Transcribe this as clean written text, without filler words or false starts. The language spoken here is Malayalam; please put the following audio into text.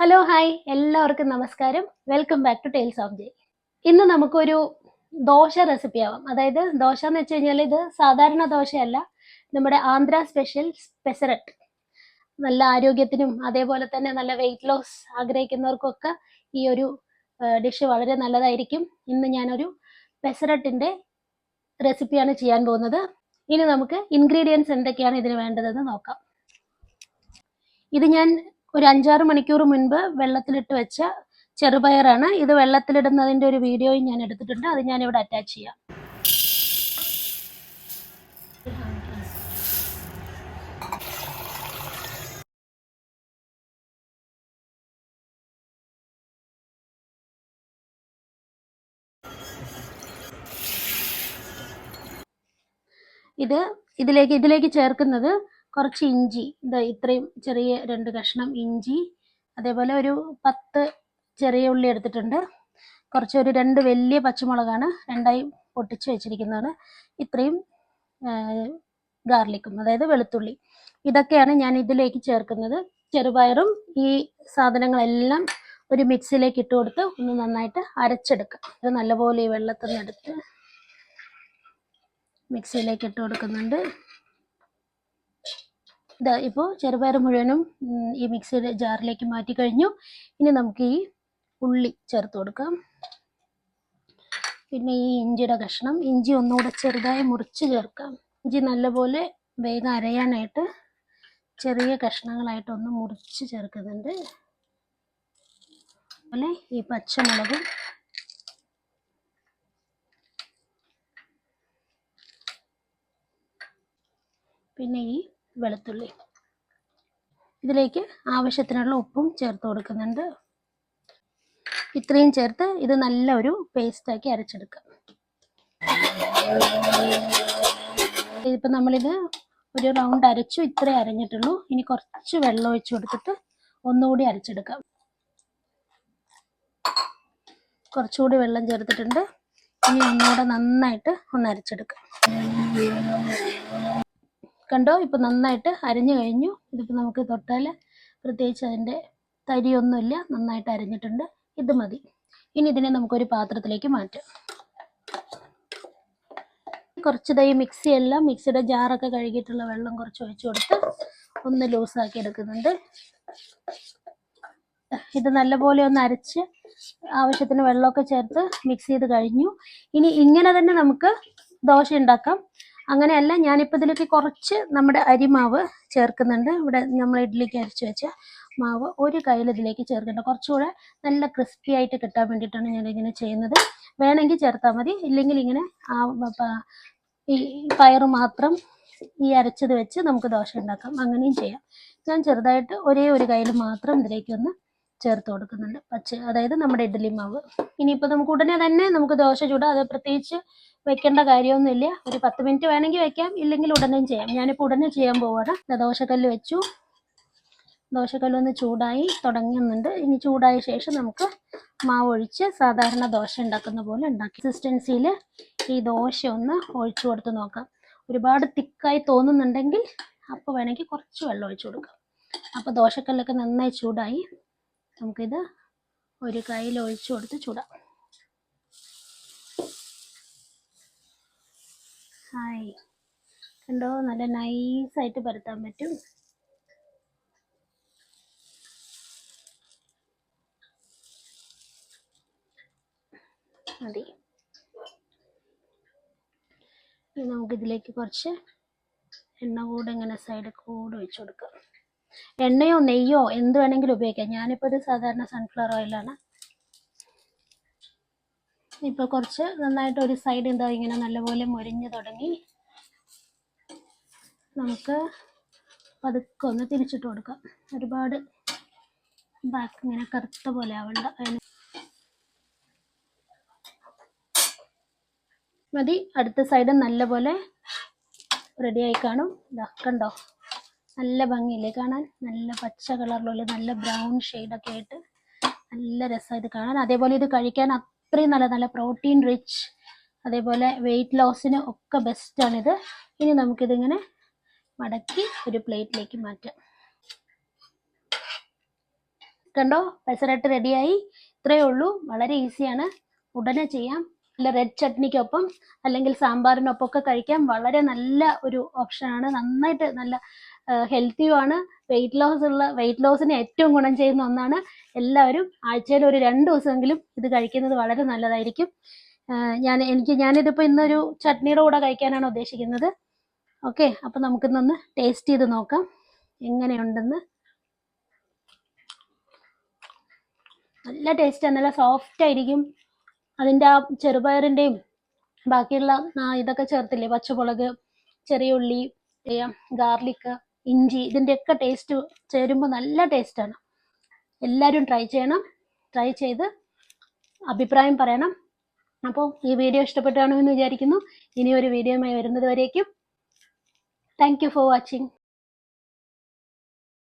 ഹലോ ഹായ് എല്ലാവർക്കും നമസ്കാരം. Welcome back to tales of Jay. ഇന്ന് നമുക്കൊരു ദോശ റെസിപ്പി ആവാം. അതായത് ദോശ എന്ന് വെച്ച് കഴിഞ്ഞാൽ ഇത് സാധാരണ ദോശയല്ല, നമ്മുടെ ആന്ധ്ര സ്പെഷ്യൽ പെസറട്ട്. നല്ല ആരോഗ്യത്തിനും അതേപോലെ തന്നെ നല്ല വെയിറ്റ് ലോസ് ആഗ്രഹിക്കുന്നവർക്കൊക്കെ ഈ ഒരു ഡിഷ് വളരെ നല്ലതായിരിക്കും. ഇന്ന് ഞാനൊരു പെസറട്ടിൻ്റെ റെസിപ്പിയാണ് ചെയ്യാൻ പോകുന്നത്. ഇനി നമുക്ക് ഇൻഗ്രീഡിയൻസ് എന്തൊക്കെയാണ് ഇതിന് വേണ്ടതെന്ന് നോക്കാം. ഇത് ഞാൻ ഒരു 5-6 മണിക്കൂർ മുൻപ് വെള്ളത്തിലിട്ട് വെച്ച ചെറുപയറാണ്. ഇത് വെള്ളത്തിലിടുന്നതിൻ്റെ ഒരു വീഡിയോയും ഞാൻ എടുത്തിട്ടുണ്ട്. അത് ഞാനിവിടെ അറ്റാച്ച് ചെയ്യാം. ഇതിലേക്ക് ചേർക്കുന്നത് കുറച്ച് ഇഞ്ചി, ഇത്രയും ചെറിയ 2 കഷ്ണം ഇഞ്ചി, അതേപോലെ ഒരു 10 ചെറിയ ഉള്ളി എടുത്തിട്ടുണ്ട്. ഒരു 2 വലിയ പച്ചമുളകാണ് രണ്ടായി പൊട്ടിച്ച് വെച്ചിരിക്കുന്നതാണ്. ഇത്രയും ഗാർലിക്കും, അതായത് വെളുത്തുള്ളി. ഇതൊക്കെയാണ് ഞാൻ ഇതിലേക്ക് ചേർക്കുന്നത്. ചെറുപയറും ഈ സാധനങ്ങളെല്ലാം ഒരു മിക്സിയിലേക്ക് ഇട്ട് കൊടുത്ത് ഒന്ന് നന്നായിട്ട് അരച്ചെടുക്കാം. ഇത് നല്ലപോലെ ഈ വെള്ളത്തിൽ നിന്ന് എടുത്ത് മിക്സിയിലേക്ക് ഇട്ട് കൊടുക്കുന്നുണ്ട്. ഇപ്പോൾ ചെറുപയർ മുഴുവനും ഈ മിക്സിയുടെ ജാറിലേക്ക് മാറ്റി കഴിഞ്ഞു. ഇനി നമുക്ക് ഈ ഉള്ളി ചേർത്ത് കൊടുക്കാം. പിന്നെ ഈ ഇഞ്ചിയുടെ കഷ്ണം, ഇഞ്ചി ഒന്നുകൂടെ ചെറുതായി മുറിച്ച് ചേർക്കാം. ഇഞ്ചി നല്ലപോലെ വേഗം അരയാനായിട്ട് ചെറിയ കഷ്ണങ്ങളായിട്ട് ഒന്ന് മുറിച്ച് ചേർക്കുന്നുണ്ട്. അതുപോലെ ഈ പച്ചമുളകും, പിന്നെ ഈ വെളുത്തുള്ളി. ഇതിലേക്ക് ആവശ്യത്തിനുള്ള ഉപ്പും ചേർത്ത് കൊടുക്കുന്നുണ്ട്. ഇത്രയും ചേർത്ത് ഇത് നല്ല ഒരു പേസ്റ്റാക്കി അരച്ചെടുക്കാം. ഇപ്പം നമ്മളിത് ഒരു റൗണ്ട് അരച്ചു, ഇത്രേ അരഞ്ഞിട്ടുള്ളൂ. ഇനി കുറച്ച് വെള്ളം ഒഴിച്ചു കൊടുത്തിട്ട് ഒന്നുകൂടി അരച്ചെടുക്കാം. കുറച്ചുകൂടി വെള്ളം ചേർത്തിട്ടുണ്ട്. ഇനി ഒന്നുകൂടെ നന്നായിട്ട് ഒന്ന് അരച്ചെടുക്കാം. കണ്ടോ, ഇപ്പം നന്നായിട്ട് അരഞ്ഞു കഴിഞ്ഞു. ഇതിപ്പോൾ നമുക്ക് തൊട്ടാൽ പ്രത്യേകിച്ച് അതിൻ്റെ തരിയൊന്നുമില്ല, നന്നായിട്ട് അരഞ്ഞിട്ടുണ്ട്. ഇത് മതി. ഇനി ഇതിനെ നമുക്കൊരു പാത്രത്തിലേക്ക് മാറ്റാം. കുറച്ച് മിക്സിയുടെ ജാറൊക്കെ കഴുകിയിട്ടുള്ള വെള്ളം കുറച്ച് ഒഴിച്ചു കൊടുത്ത് ഒന്ന് ലൂസാക്കി എടുക്കുന്നുണ്ട്. ഇത് നല്ലപോലെ ഒന്ന് അരച്ച് ആവശ്യത്തിന് വെള്ളമൊക്കെ ചേർത്ത് മിക്സ് ചെയ്ത് കഴിഞ്ഞു. ഇനി ഇങ്ങനെ തന്നെ നമുക്ക് ദോശ ഉണ്ടാക്കാം. അങ്ങനെയല്ല, ഞാനിപ്പോൾ ഇതിലേക്ക് കുറച്ച് നമ്മുടെ അരിമാവ് ചേർക്കുന്നുണ്ട്. ഇവിടെ നമ്മൾ ഇഡ്ഡലിക്ക് അരച്ച് വെച്ച മാവ് ഒരു കയ്യിൽ ഇതിലേക്ക് ചേർക്കുന്നുണ്ട്. കുറച്ചുകൂടെ നല്ല ക്രിസ്പി ആയിട്ട് കിട്ടാൻ വേണ്ടിയിട്ടാണ് ഞാനിങ്ങനെ ചെയ്യുന്നത്. വേണമെങ്കിൽ ചേർത്താൽ മതി, ഇല്ലെങ്കിൽ ഇങ്ങനെ ഈ പയറ് മാത്രം ഈ അരച്ചത് വെച്ച് നമുക്ക് ദോശ ഉണ്ടാക്കാം. അങ്ങനെയും ചെയ്യാം. ഞാൻ ചെറുതായിട്ട് ഒരേ ഒരു കയ്യിൽ മാത്രം ഇതിലേക്ക് ഒന്ന് ചേർത്ത് കൊടുക്കുന്നുണ്ട്, അതായത് നമ്മുടെ ഇഡ്ഡലി മാവ്. ഇനിയിപ്പോൾ നമുക്ക് ഉടനെ തന്നെ നമുക്ക് ദോശ ചൂടാം. അത് പ്രത്യേകിച്ച് വെക്കേണ്ട കാര്യമൊന്നുമില്ല. ഒരു 10 മിനിറ്റ് വേണമെങ്കിൽ വെക്കാം, ഇല്ലെങ്കിൽ ഉടനെയും ചെയ്യാം. ഞാനിപ്പോൾ ഉടനെ ചെയ്യാൻ പോവാണ്. ദോശക്കല്ല് വെച്ചു. ദോശക്കല്ലൊന്ന് ചൂടായി തുടങ്ങുന്നുണ്ട്. ഇനി ചൂടായ ശേഷം നമുക്ക് മാവ് ഒഴിച്ച് സാധാരണ ദോശ ഉണ്ടാക്കുന്ന പോലെ ഉണ്ടാക്കി കൺസിസ്റ്റൻസിയിൽ ഈ ദോശ ഒന്ന് ഒഴിച്ചു കൊടുത്ത് നോക്കാം. ഒരുപാട് തിക്കായി തോന്നുന്നുണ്ടെങ്കിൽ അപ്പോൾ വേണമെങ്കിൽ കുറച്ച് വെള്ളം ഒഴിച്ചു കൊടുക്കാം. അപ്പോൾ ദോശക്കല്ലൊക്കെ നന്നായി ചൂടായി. നമുക്കിത് ഒരു കയ്യിൽ ഒഴിച്ചു കൊടുത്ത് ചൂടാം. ഹായ്, കണ്ടോ, നല്ല നൈസായിട്ട് പരത്താൻ പറ്റും. മതി. ഇനി നമുക്കിതിലേക്ക് കുറച്ച് എണ്ണ കൂടെ ഇങ്ങനെ സൈഡിൽ കൂടെ ഒഴിച്ചു കൊടുക്കാം. എണ്ണയോ നെയ്യോ എന്ത് വേണമെങ്കിലും ഉപയോഗിക്കാം. ഞാനിപ്പോൾ ഇത് സാധാരണ സൺഫ്ലവർ ഓയിലാണ്. ഇപ്പോൾ കുറച്ച് നന്നായിട്ട് ഒരു സൈഡ് ഇങ്ങനെ നല്ലപോലെ മൊരിഞ്ഞ് തുടങ്ങി. നമുക്ക് പതുക്കെ ഒന്ന് തിരിച്ചിട്ട് കൊടുക്കാം. ഒരുപാട് ബാക്ക് ഇങ്ങനെ കറുത്ത പോലെ ആവണ്ട. മതി. അടുത്ത സൈഡ് നല്ലപോലെ റെഡിയായി കാണും. കണ്ടോ, നല്ല ഭംഗിയില്ലേ കാണാൻ? നല്ല പച്ച കളറിലുള്ള നല്ല ബ്രൗൺ ഷെയ്ഡൊക്കെ ആയിട്ട് നല്ല രസമായത് കാണാൻ. അതേപോലെ ഇത് കഴിക്കാൻ അത്രയും നല്ല പ്രോട്ടീൻ റിച്ച്, അതേപോലെ വെയിറ്റ് ലോസിന് ഒക്കെ ബെസ്റ്റാണിത്. ഇനി നമുക്കിതിങ്ങനെ മടക്കി ഒരു പ്ലേറ്റിലേക്ക് മാറ്റാം. കണ്ടോ, പെസരട്ട് റെഡിയായി. ഇത്രയേ ഉള്ളൂ, വളരെ ഈസിയാണ്, ഉടനെ ചെയ്യാം. അല്ല റെഡ് ചട്നിക്കൊപ്പം അല്ലെങ്കിൽ സാമ്പാറിനൊപ്പം ഒക്കെ കഴിക്കാൻ വളരെ നല്ല ഒരു ഓപ്ഷനാണ്. നന്നായിട്ട് നല്ല ഹെൽത്തിയുമാണ്. വെയിറ്റ് ലോസിന് ഏറ്റവും ഗുണം ചെയ്യുന്ന ഒന്നാണ്. എല്ലാവരും ആഴ്ചയിൽ ഒരു 2 ദിവസമെങ്കിലും ഇത് കഴിക്കുന്നത് വളരെ നല്ലതായിരിക്കും. ഞാനിതിപ്പോൾ ഇന്നൊരു ചട്നിയുടെ കൂടെ കഴിക്കാനാണ് ഉദ്ദേശിക്കുന്നത്. ഓക്കെ, അപ്പം നമുക്കിന്നൊന്ന് ടേസ്റ്റ് ചെയ്ത് നോക്കാം എങ്ങനെയുണ്ടെന്ന്. നല്ല ടേസ്റ്റാണ്, നല്ല സോഫ്റ്റ് ആയിരിക്കും. അതിൻ്റെ ആ ചെറുപയറിൻ്റെയും ബാക്കിയുള്ള ഇതൊക്കെ ചേർത്തില്ലേ, പച്ചമുളക്, ചെറിയ ഉള്ളി, ഗാർലിക്, ഇഞ്ചി, ഇതിൻ്റെയൊക്കെ ടേസ്റ്റ് ചേരുമ്പോൾ നല്ല ടേസ്റ്റാണ്. എല്ലാവരും ട്രൈ ചെയ്യണം. ട്രൈ ചെയ്ത് അഭിപ്രായം പറയണം. അപ്പോൾ ഈ വീഡിയോ ഇഷ്ടപ്പെട്ടു കാണുമെന്ന് വിചാരിക്കുന്നു. ഇനി ഒരു വീഡിയോയുമായി വരുന്നത് വരേക്കും താങ്ക് യു ഫോർ വാച്ചിങ്.